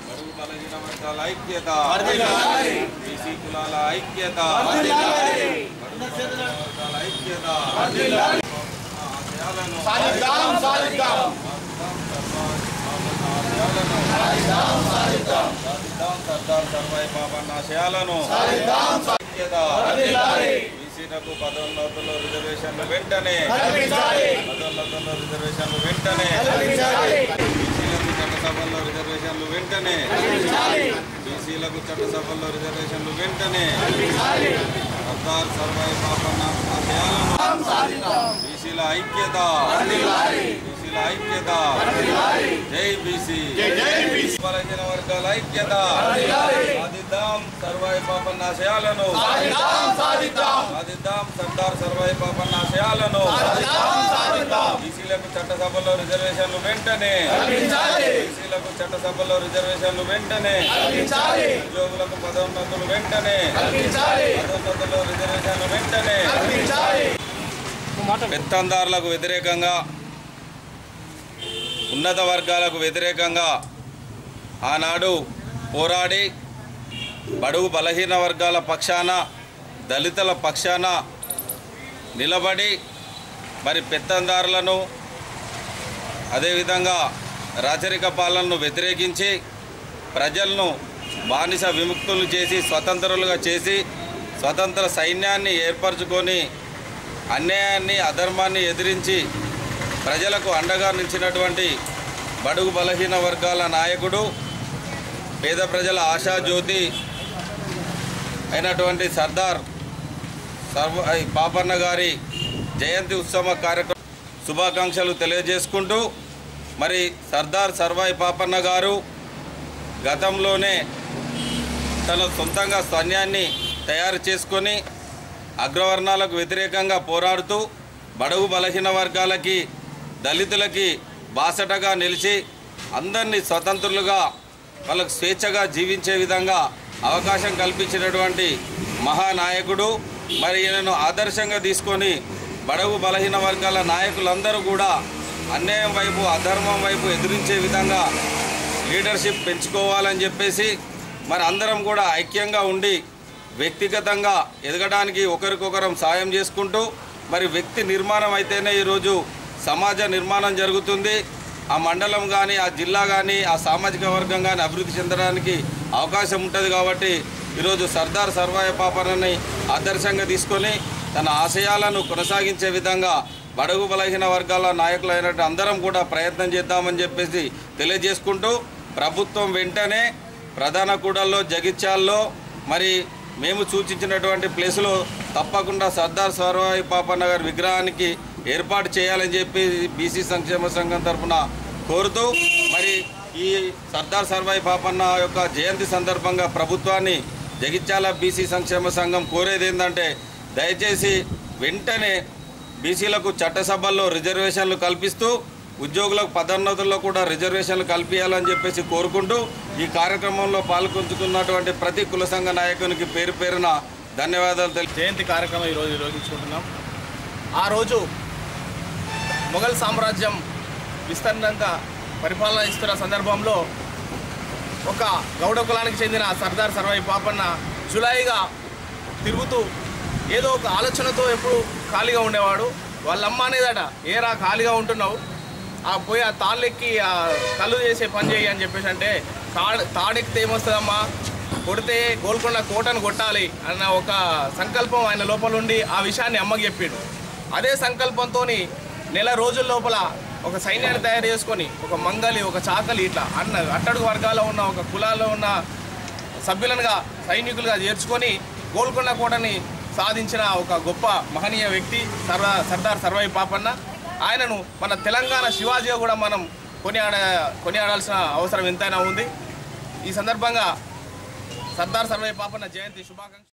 బడుగు బలహీన వర్గాల ఐక్యత, బీసీ కులాల ఐక్యత, వర్గాల ఐక్యత, సర్దార్ సర్వాయి పాపన్న ఆశయాలను బీసీలకు పదోన్నతుల్లో రిజర్వేషన్లు వెంటనే, పదోన్నతుల్లో రిజర్వేషన్లు వెంటనే, బీసీలకు చట్టసభల్లో రిజర్వేషన్లు వెంటనే, బీసీలకు చట్టసభల్లో రిజర్వేషన్లు వెంటనే, సర్దార్ సర్వాయి పాపన్న ఆశయాలను, బీసీల ఐక్యత, బీసీల ఐక్యత, జై బీసీ, బలహీన వర్గాల ఐక్యత, సాధిద్దాం సర్వాయి పాపన్న ఆశయాలను, సాధిద్దాం సర్దార్ సర్వాయి పాపన్న ఆశయాలను, బీసీలకు చట్టసభలో రిజర్వేషన్లు వెంటనే, బీసీలకు చట్టసభలో రిజర్వేషన్లు వెంటనే, ఉద్యోగులకు పదోన్నతులు వెంటనే, పదోన్నతుల్లో రిజర్వేషన్లు వెంటనే, పెత్తందారులకు వ్యతిరేకంగా, ఉన్నత వర్గాలకు వ్యతిరేకంగా ఆనాడు పోరాడి బడుగు బలహీన వర్గాల పక్షాన, దళితుల పక్షాన నిలబడి మరి పెత్తందారులను అదేవిధంగా రాచరిక పాలనను వ్యతిరేకించి ప్రజలను బానిస విముక్తులు చేసి స్వతంత్రులుగా చేసి స్వతంత్ర సైన్యాన్ని ఏర్పరచుకొని అన్యాయాన్ని అధర్మాన్ని ఎదిరించి ప్రజలకు అండగా నిలిచినటువంటి బడుగు బలహీన వర్గాల నాయకుడు, పేద ప్రజల ఆశాజ్యోతి అయినటువంటి సర్దార్ సర్వాయి పాపన్న గారి జయంతి ఉత్సవ కార్యక్రమం శుభాకాంక్షలు తెలియజేసుకుంటూ, మరి సర్దార్ సర్వాయి పాపన్న గారు గతంలోనే తన సొంతంగా సైన్యాన్ని తయారు చేసుకొని అగ్రవర్ణాలకు వ్యతిరేకంగా పోరాడుతూ బడుగు బలహీన వర్గాలకి, దళితులకి బాసటగా నిలిచి అందరినీ స్వతంత్రులుగా వాళ్ళకు స్వేచ్ఛగా జీవించే విధంగా అవకాశం కల్పించినటువంటి మహానాయకుడు. మరి ఈయనను ఆదర్శంగా తీసుకొని బడుగు బలహీన వర్గాల నాయకులందరూ కూడా అన్యాయం వైపు, అధర్మం వైపు ఎదిరించే విధంగా లీడర్షిప్ పెంచుకోవాలని చెప్పేసి మరి అందరం కూడా ఐక్యంగా ఉండి వ్యక్తిగతంగా ఎదగడానికి ఒకరికొకరం సాయం చేసుకుంటూ మరి వ్యక్తి నిర్మాణం అయితేనే ఈరోజు సమాజ నిర్మాణం జరుగుతుంది. ఆ మండలం కానీ, ఆ జిల్లా కానీ, ఆ సామాజిక వర్గం కానీ అభివృద్ధి చెందడానికి అవకాశం ఉంటుంది. కాబట్టి ఈరోజు సర్దార్ సర్వాయి పాపన్నని ఆదర్శంగా తీసుకొని తన ఆశయాలను కొనసాగించే విధంగా బడుగు బలహీన వర్గాల నాయకులైనట్టు అందరం కూడా ప్రయత్నం చేద్దామని చెప్పేసి తెలియజేసుకుంటూ, ప్రభుత్వం వెంటనే ప్రధాన కూడల్లో, జగిత్యాల్లో మరి మేము సూచించినటువంటి ప్లేసులో తప్పకుండా సర్దార్ సర్వాయి పాపన్న గారి విగ్రహానికి ఏర్పాటు చేయాలని చెప్పి బీసీ సంక్షేమ సంఘం తరఫున కోరుతూ, మరి ఈ సర్దార్ సర్వాయి పాపన్న యొక్క జయంతి సందర్భంగా ప్రభుత్వాన్ని జగిత్యాల బీసీ సంక్షేమ సంఘం కోరేది ఏంటంటే, దయచేసి వెంటనే బీసీలకు చట్టసభల్లో రిజర్వేషన్లు కల్పిస్తూ ఉద్యోగులకు పదోన్నతుల్లో కూడా రిజర్వేషన్లు కల్పించాలని చెప్పేసి కోరుకుంటూ, ఈ కార్యక్రమంలో పాల్గొంచుకున్నటువంటి ప్రతి కుల సంఘ నాయకునికి పేరు పేరున ధన్యవాదాలు జయంతి కార్యక్రమం ఈరోజు నిర్వహించుకుంటున్నాం. ఆ రోజు మొఘల్ సామ్రాజ్యం విస్తరణంగా పరిపాలన ఇస్తున్న సందర్భంలో ఒక గౌడ కులానికి చెందిన సర్దార్ సర్వాయి పాపన్న జులాయిగా తిరుగుతూ ఏదో ఒక ఆలోచనతో ఎప్పుడు ఖాళీగా ఉండేవాడు. వాళ్ళమ్మ అనేదట, ఏరా ఖాళీగా ఉంటున్నావు, ఆ పోయి ఆ తాళ్ళెక్కి ఆ కళ్ళు చేసే పని చేయి అని చెప్పేసి అంటే, తాడెక్కితే ఏమొస్తుందమ్మా, కొడితే గోల్కొండ కోటను కొట్టాలి అన్న ఒక సంకల్పం ఆయన లోపల ఉండి ఆ విషయాన్ని అమ్మకి చెప్పిండు. అదే సంకల్పంతో నెల రోజుల లోపల ఒక సైన్యాన్ని తయారు చేసుకొని ఒక మంగలి, ఒక చాకలి ఇట్లా అట్టడుగు వర్గాల్లో ఉన్న ఒక కులాల్లో ఉన్న సభ్యులనుగా సైనికులుగా చేర్చుకొని గోల్కొండ కోటని సాధించిన ఒక గొప్ప మహనీయ వ్యక్తి సర్దార్ సర్వాయి పాపన్న. ఆయనను మన తెలంగాణ శివాజీగా కూడా మనం కొనియాడాల్సిన అవసరం ఎంతైనా ఉంది. ఈ సందర్భంగా సర్దార్ సర్వాయి పాపన్న జయంతి శుభాకాంక్షలు.